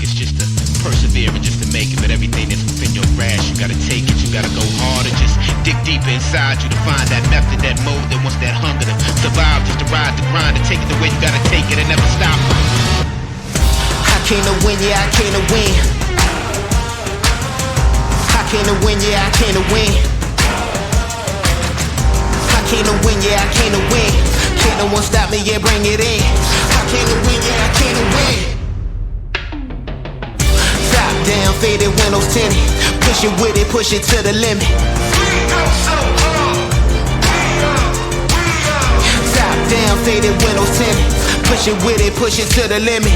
It's just to persevere and just to make it. But everything that's within your grasp, you gotta take it. You gotta go harder. Just dig deeper inside you to find that method, that mode that wants that hunger to survive. Just to ride the grind, to take it the way you gotta take it and never stop. I came to win, yeah, I came to win. I came to win, yeah, I came to win. I came to win, yeah, I came to win. Can't no one stop me, yeah, bring it in. I came to win, yeah, I came to win. Top down, faded windows tinted. Push it with it, push it to the limit. Top down, faded windows tinted. Push it with it, push it to the limit.